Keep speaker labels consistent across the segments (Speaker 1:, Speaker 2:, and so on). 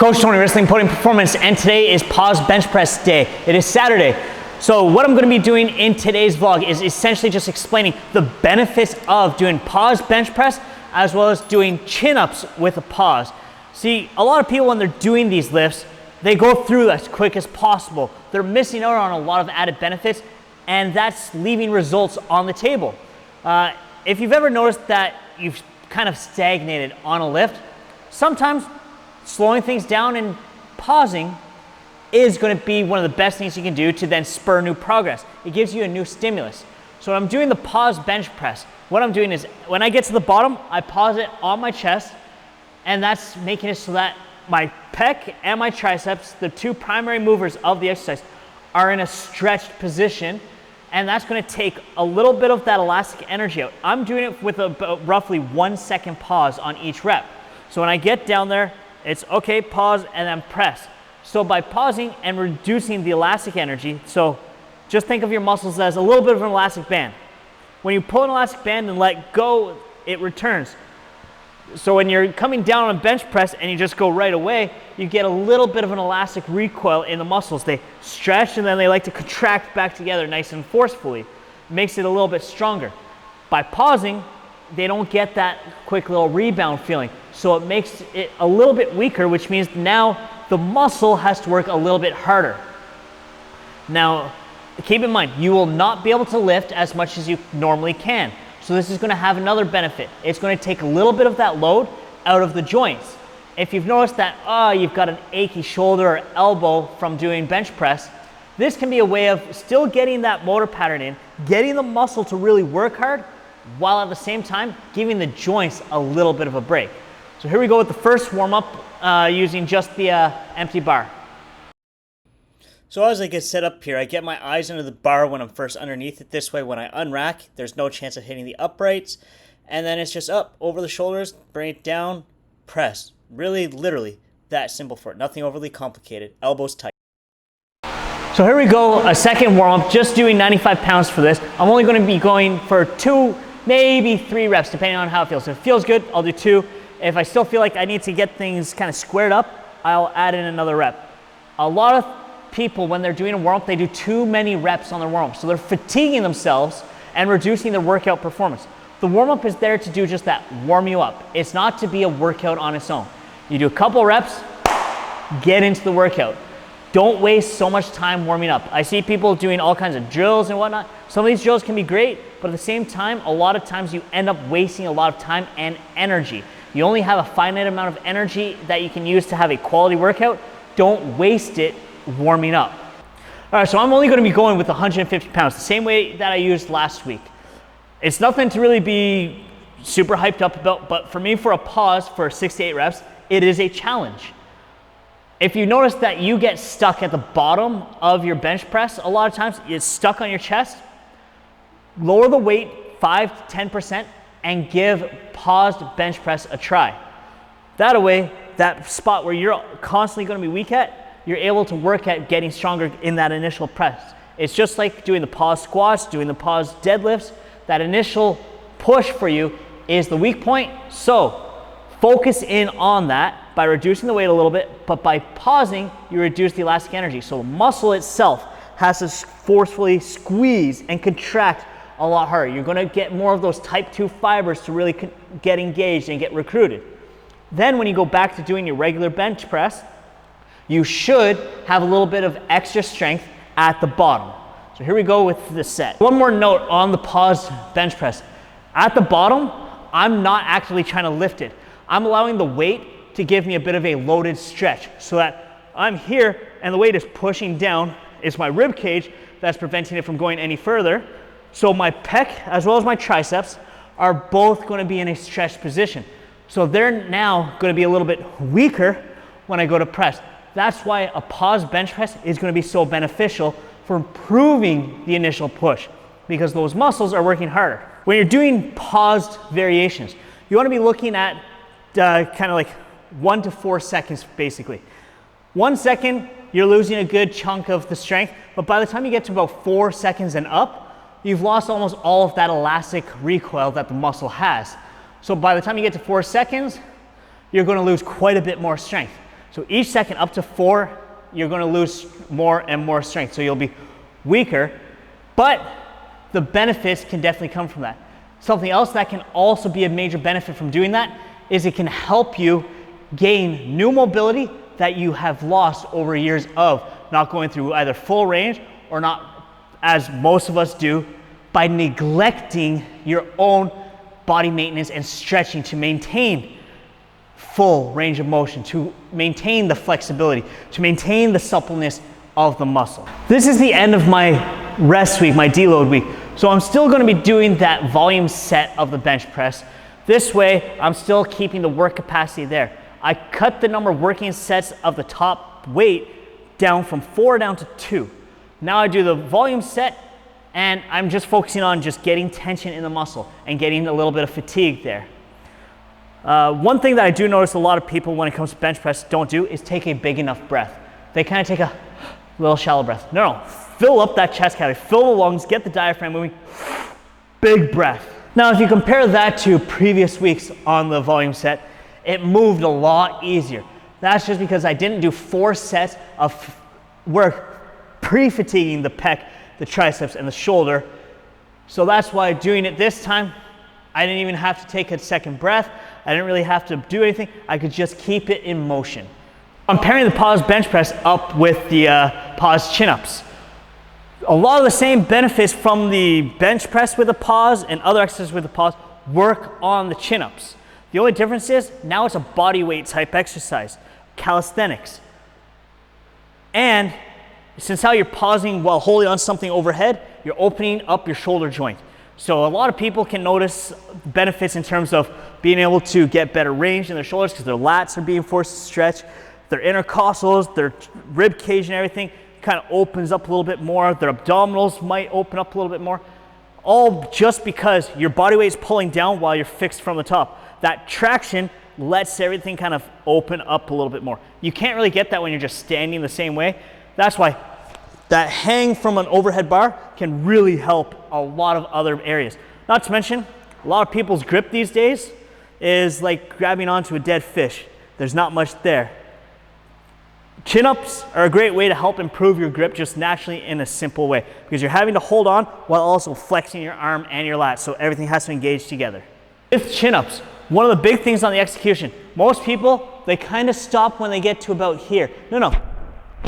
Speaker 1: Coach Tony, Wrestling Podium Performance, and today is PAUSED Bench Press Day. It is Saturday. So what I'm going to be doing in today's vlog is essentially just explaining the benefits of doing PAUSED bench press as well as doing chin-ups with a pause. See, a lot of people when they're doing these lifts, they go through as quick as possible. They're missing out on a lot of added benefits, and that's leaving results on the table. If you've ever noticed that you've kind of stagnated on a lift, sometimes slowing things down and pausing is going to be one of the best things you can do to then spur new progress. It gives you a new stimulus. So when I'm doing the PAUSED bench press, what I'm doing is when I get to the bottom, I pause it on my chest, and that's making it so that my pec and my triceps, the two primary movers of the exercise, are in a stretched position, and that's going to take a little bit of that elastic energy out. I'm doing it with a roughly 1 second pause on each rep. So when I get down there, it's okay, pause, and then press. So by pausing and reducing the elastic energy, so just think of your muscles as a little bit of an elastic band. When you pull an elastic band and let go, it returns. So when you're coming down on a bench press and you just go right away, you get a little bit of an elastic recoil in the muscles. They stretch and then they like to contract back together nice and forcefully. It makes it a little bit stronger. By pausing, they don't get that quick little rebound feeling. So it makes it a little bit weaker, which means now the muscle has to work a little bit harder. Now, keep in mind, you will not be able to lift as much as you normally can. So this is going to have another benefit. It's going to take a little bit of that load out of the joints. If you've noticed that, you've got an achy shoulder or elbow from doing bench press, this can be a way of still getting that motor pattern in, getting the muscle to really work hard, while at the same time giving the joints a little bit of a break. So here we go with the first warm-up using just the empty bar. So as I get set up here, I get my eyes under the bar when I'm first underneath it. This way when I unrack, there's no chance of hitting the uprights. And then it's just up, over the shoulders, bring it down, press. Really, literally, that simple for it. Nothing overly complicated. Elbows tight. So here we go, a second warm-up, just doing 95 pounds for this. I'm only going to be going for 2, maybe 3 reps, depending on how it feels. If it feels good, I'll do 2. If I still feel like I need to get things kind of squared up, I'll add in another rep. A lot of people, when they're doing a warm-up, they do too many reps on their warm-up. So they're fatiguing themselves and reducing their workout performance. The warm-up is there to do just that, warm you up. It's not to be a workout on its own. You do a couple reps, get into the workout. Don't waste so much time warming up. I see people doing all kinds of drills and whatnot. Some of these drills can be great, but at the same time, a lot of times you end up wasting a lot of time and energy. You only have a finite amount of energy that you can use to have a quality workout. Don't waste it warming up. All right, so I'm only going to be going with 150 pounds, the same way that I used last week. It's nothing to really be super hyped up about, but for me, for a pause for 6 to 8 reps, it is a challenge. If you notice that you get stuck at the bottom of your bench press, a lot of times it's stuck on your chest, lower the weight 5 to 10% and give paused bench press a try. That way, that spot where you're constantly going to be weak at, you're able to work at getting stronger in that initial press. It's just like doing the pause squats, doing the pause deadlifts. That initial push for you is the weak point. So focus in on that by reducing the weight a little bit, but by pausing, you reduce the elastic energy. So the muscle itself has to forcefully squeeze and contract a lot harder. You're going to get more of those type 2 fibers to really get engaged and get recruited. Then when you go back to doing your regular bench press, you should have a little bit of extra strength at the bottom. So here we go with the set. One more note on the paused bench press. At the bottom, I'm not actually trying to lift it. I'm allowing the weight to give me a bit of a loaded stretch so that I'm here and the weight is pushing down. It's my rib cage that's preventing it from going any further. So my pec as well as my triceps are both going to be in a stretched position. So they're now going to be a little bit weaker when I go to press. That's why a paused bench press is going to be so beneficial for improving the initial push, because those muscles are working harder. When you're doing paused variations, you want to be looking at kind of like 1 to 4 seconds basically. 1 second, you're losing a good chunk of the strength, but by the time you get to about 4 seconds and up, you've lost almost all of that elastic recoil that the muscle has. So by the time you get to 4 seconds, you're going to lose quite a bit more strength. So each second up to 4, you're going to lose more and more strength. So you'll be weaker, but the benefits can definitely come from that. Something else that can also be a major benefit from doing that is it can help you gain new mobility that you have lost over years of not going through either full range or not, as most of us do, by neglecting your own body maintenance and stretching to maintain full range of motion, to maintain the flexibility, to maintain the suppleness of the muscle. This is the end of my rest week, my deload week. So I'm still going to be doing that volume set of the bench press. This way, I'm still keeping the work capacity there. I cut the number of working sets of the top weight down from 4 down to 2. Now I do the volume set, and I'm just focusing on just getting tension in the muscle and getting a little bit of fatigue there. One thing that I do notice a lot of people when it comes to bench press don't do is take a big enough breath. They kind of take a little shallow breath. No, fill up that chest cavity, fill the lungs, get the diaphragm moving, big breath. Now, if you compare that to previous weeks on the volume set, it moved a lot easier. That's just because I didn't do 4 sets of work pre-fatiguing the pec, the triceps, and the shoulder. So that's why doing it this time, I didn't even have to take a second breath. I didn't really have to do anything. I could just keep it in motion. I'm pairing the paused bench press up with the paused chin-ups. A lot of the same benefits from the bench press with a pause and other exercises with a pause work on the chin-ups. The only difference is now it's a body weight type exercise, calisthenics. And since how you're pausing while holding on something overhead, you're opening up your shoulder joint. So a lot of people can notice benefits in terms of being able to get better range in their shoulders because their lats are being forced to stretch, their intercostals, their rib cage and everything kind of opens up a little bit more, their abdominals might open up a little bit more, all just because your body weight is pulling down while you're fixed from the top. That traction lets everything kind of open up a little bit more. You can't really get that when you're just standing the same way. That's why that hang from an overhead bar can really help a lot of other areas. Not to mention, a lot of people's grip these days is like grabbing onto a dead fish. There's not much there. Chin-ups are a great way to help improve your grip just naturally in a simple way because you're having to hold on while also flexing your arm and your lats, so everything has to engage together. With chin-ups, one of the big things on the execution, most people, they kind of stop when they get to about here. No,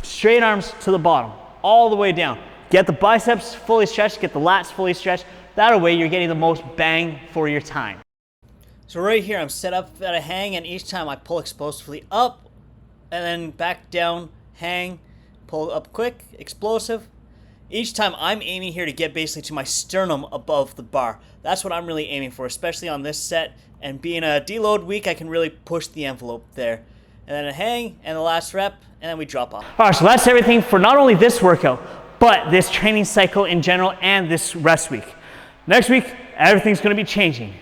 Speaker 1: straight arms to the bottom, all the way down. Get the biceps fully stretched, get the lats fully stretched. That way you're getting the most bang for your time. So right here, I'm set up at a hang, and each time I pull explosively up, and then back down, hang, pull up quick, explosive. Each time I'm aiming here to get basically to my sternum above the bar. That's what I'm really aiming for, especially on this set. And being a deload week, I can really push the envelope there. And then a hang, and the last rep, and then we drop off. All right, so that's everything for not only this workout, but this training cycle in general and this rest week. Next week, everything's gonna be changing.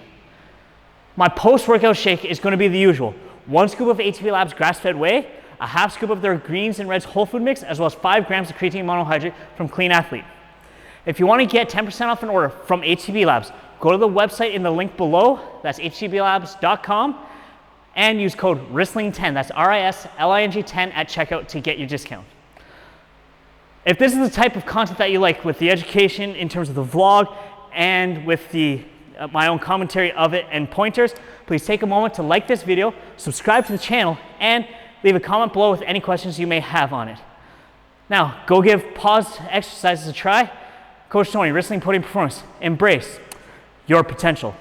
Speaker 1: My post-workout shake is gonna be the usual. 1 scoop of ATP Labs grass-fed whey, a half scoop of their greens and reds whole food mix, as well as 5 grams of creatine monohydrate from Clean Athlete. If you want to get 10% off an order from ATP Labs, go to the website in the link below, that's htplabs.com, and use code RISLING10, that's RISLING10 at checkout to get your discount. If this is the type of content that you like with the education in terms of the vlog and with the my own commentary of it and pointers, please take a moment to like this video, subscribe to the channel, and leave a comment below with any questions you may have on it. Now, go give paused exercises a try. Coach Tony, Wrestling Podium Performance. Embrace your potential.